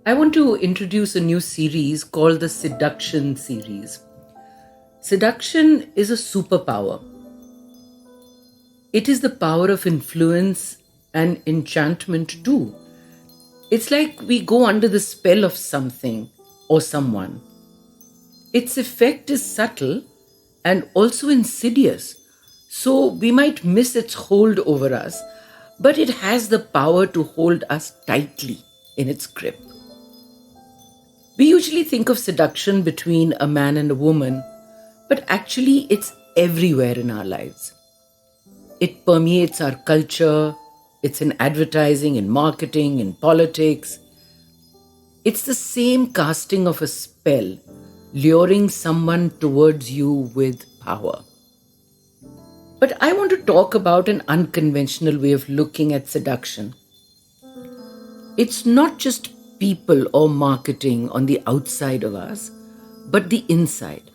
I want to introduce a new series called the Seduction series. Seduction is a superpower. It is the power of influence and enchantment too. It's like we go under the spell of something or someone. Its effect is subtle and also insidious, so we might miss its hold over us, but it has the power to hold us tightly in its grip. We usually think of seduction between a man and a woman, but actually it's everywhere in our lives. It permeates our culture, it's in advertising, in marketing, in politics. It's the same casting of a spell, luring someone towards you with power. But I want to talk about an unconventional way of looking at seduction. It's not just people or marketing on the outside of us, but the inside.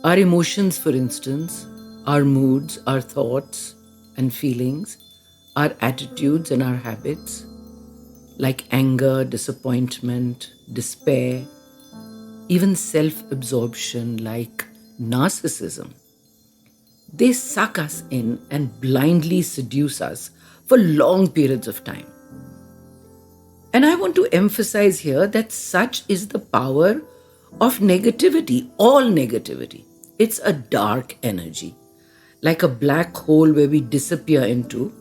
Our emotions, for instance, our moods, our thoughts and feelings, our attitudes and our habits, like anger, disappointment, despair, even self absorption, like narcissism. They suck us in and blindly seduce us for long periods of time. And I want to emphasize here that such is the power of negativity, all negativity. It's a dark energy, like a black hole where we disappear into,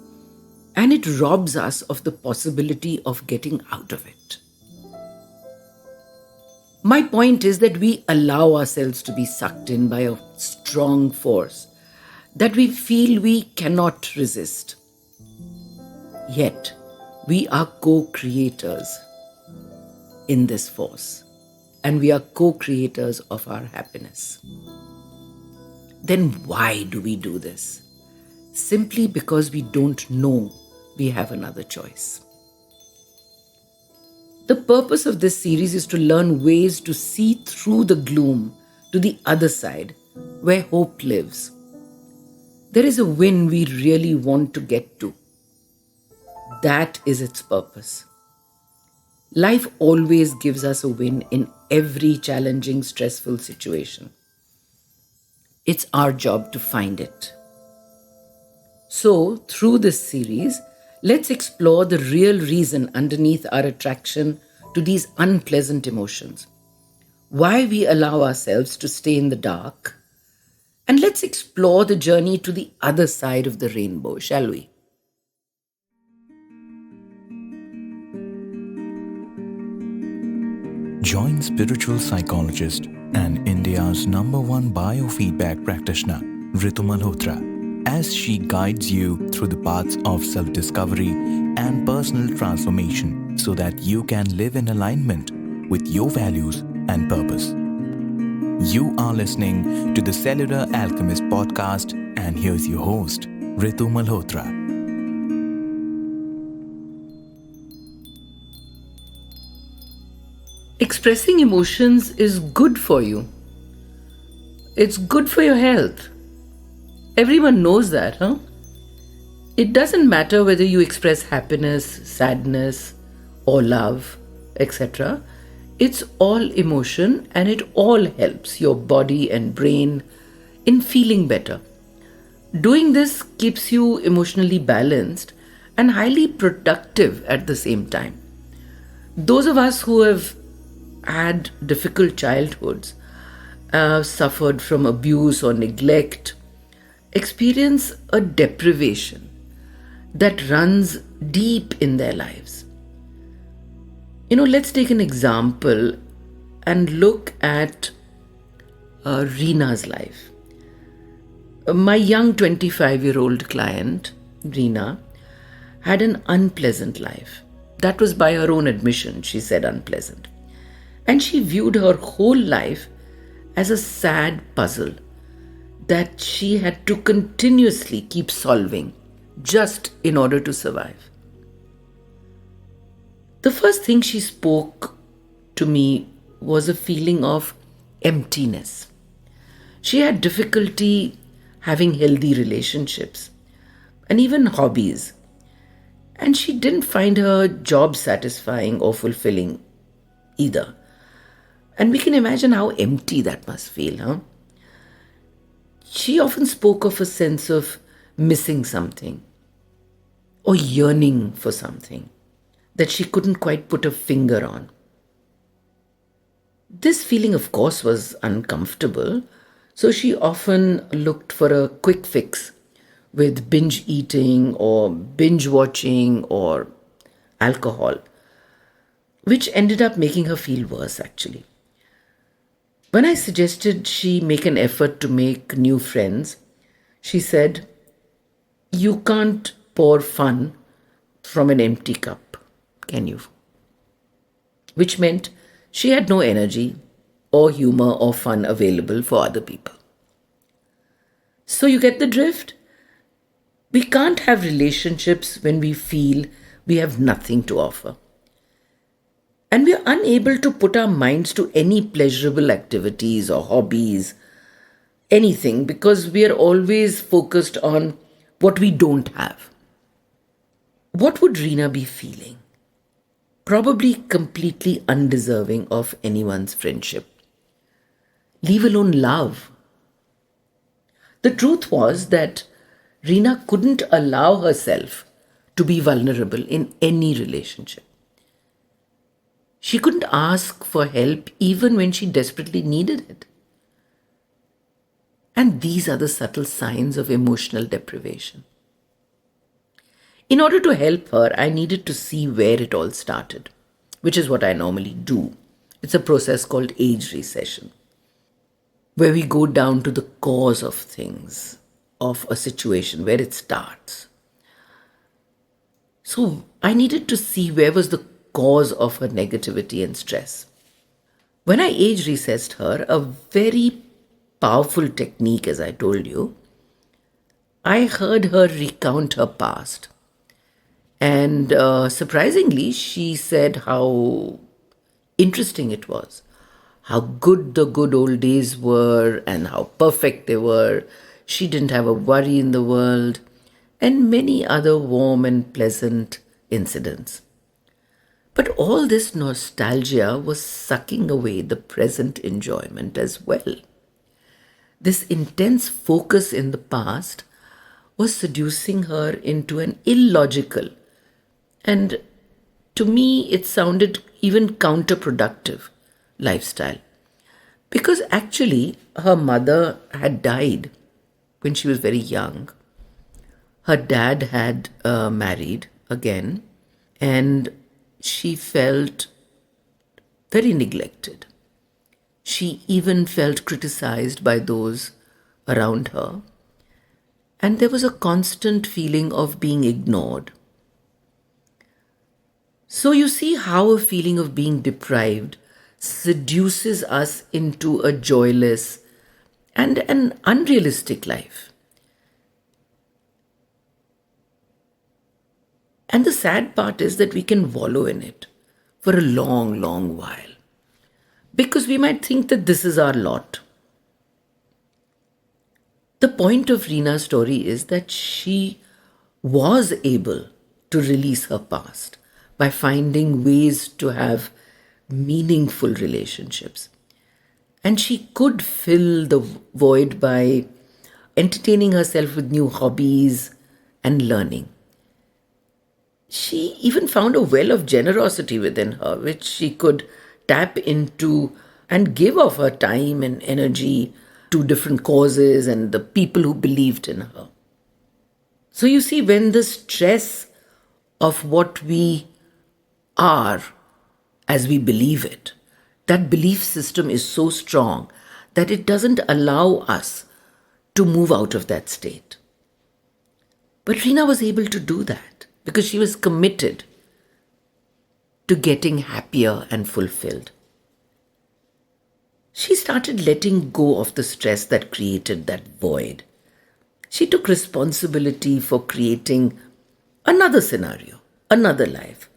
and it robs us of the possibility of getting out of it. My point is that we allow ourselves to be sucked in by a strong force that we feel we cannot resist. Yet, we are co-creators in this force, and we are co-creators of our happiness. Then why do we do this? Simply because we don't know we have another choice. The purpose of this series is to learn ways to see through the gloom to the other side where hope lives. There is a win we really want to get to. That is its purpose. Life always gives us a win in every challenging, stressful situation. It's our job to find it. So, through this series, let's explore the real reason underneath our attraction to these unpleasant emotions, why we allow ourselves to stay in the dark, and let's explore the journey to the other side of the rainbow, shall we? Join spiritual psychologist and India's number one biofeedback practitioner, Ritu Malhotra, as she guides you through the paths of self-discovery and personal transformation so that you can live in alignment with your values and purpose. You are listening to the Cellular Alchemist podcast, and here's your host, Ritu Malhotra. Expressing emotions is good for you. It's good for your health. Everyone knows that, huh? It doesn't matter whether you express happiness, sadness, or love, etc. It's all emotion and it all helps your body and brain in feeling better. Doing this keeps you emotionally balanced and highly productive at the same time. Those of us who have had difficult childhoods, suffered from abuse or neglect, experience a deprivation that runs deep in their lives. Let's take an example and look at Reena's life. My young 25-year-old client, Reena, had an unpleasant life. That was by her own admission, she said unpleasant. And she viewed her whole life as a sad puzzle that she had to continuously keep solving just in order to survive. The first thing she spoke to me was a feeling of emptiness. She had difficulty having healthy relationships and even hobbies. And she didn't find her job satisfying or fulfilling either. And we can imagine how empty that must feel, huh? She often spoke of a sense of missing something or yearning for something that she couldn't quite put a finger on. This feeling, of course, was uncomfortable, so she often looked for a quick fix with binge eating or binge watching or alcohol, which ended up making her feel worse actually. When I suggested she make an effort to make new friends, she said, "You can't pour fun from an empty cup, can you?" Which meant she had no energy or humor or fun available for other people. So you get the drift? We can't have relationships when we feel we have nothing to offer. And we are unable to put our minds to any pleasurable activities or hobbies, anything, because we are always focused on what we don't have. What would Reena be feeling? Probably completely undeserving of anyone's friendship, leave alone love. The truth was that Reena couldn't allow herself to be vulnerable in any relationship. She couldn't ask for help even when she desperately needed it. And these are the subtle signs of emotional deprivation. In order to help her, I needed to see where it all started, which is what I normally do. It's a process called age recession, where we go down to the cause of things, of a situation, where it starts. So I needed to see where was the cause of her negativity and stress. When I age recessed her, a very powerful technique, as I told you, I heard her recount her past. And surprisingly, she said how interesting it was, how good the good old days were, and how perfect they were. She didn't have a worry in the world, and many other warm and pleasant incidents. But all this nostalgia was sucking away the present enjoyment as well. This intense focus in the past was seducing her into an illogical, and to me it sounded even counterproductive lifestyle. Because actually, her mother had died when she was very young. Her dad had married again, and she felt very neglected. She even felt criticized by those around her, and there was a constant feeling of being ignored. So you see how a feeling of being deprived seduces us into a joyless and an unrealistic life. And the sad part is that we can wallow in it for a long, long while because we might think that this is our lot. The point of Reena's story is that she was able to release her past by finding ways to have meaningful relationships. And she could fill the void by entertaining herself with new hobbies and learning. She even found a well of generosity within her, which she could tap into and give of her time and energy to different causes and the people who believed in her. So you see, when the stress of what we are as we believe it, that belief system is so strong that it doesn't allow us to move out of that state. But Reena was able to do that because she was committed to getting happier and fulfilled. She started letting go of the stress that created that void. She took responsibility for creating another scenario, another life.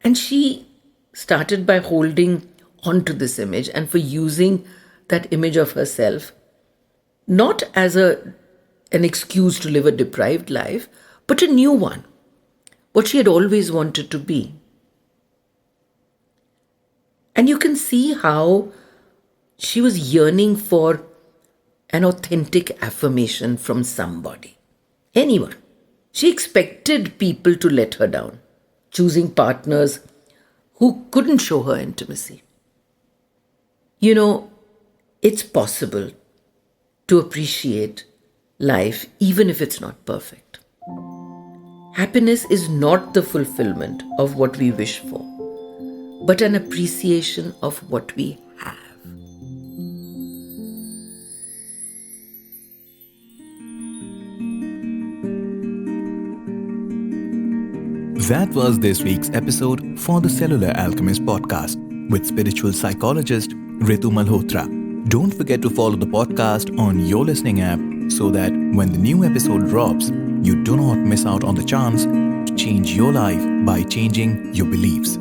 And she started by holding on to this image and for using that image of herself not as an excuse to live a deprived life, but a new one, what she had always wanted to be. And you can see how she was yearning for an authentic affirmation from somebody, anyone. She expected people to let her down, choosing partners who couldn't show her intimacy. You know, it's possible to appreciate life even if it's not perfect. Happiness is not the fulfillment of what we wish for, but an appreciation of what we have. That was this week's episode for the Cellular Alchemist podcast with spiritual psychologist Ritu Malhotra. Don't forget to follow the podcast on your listening app so that when the new episode drops, you do not miss out on the chance to change your life by changing your beliefs.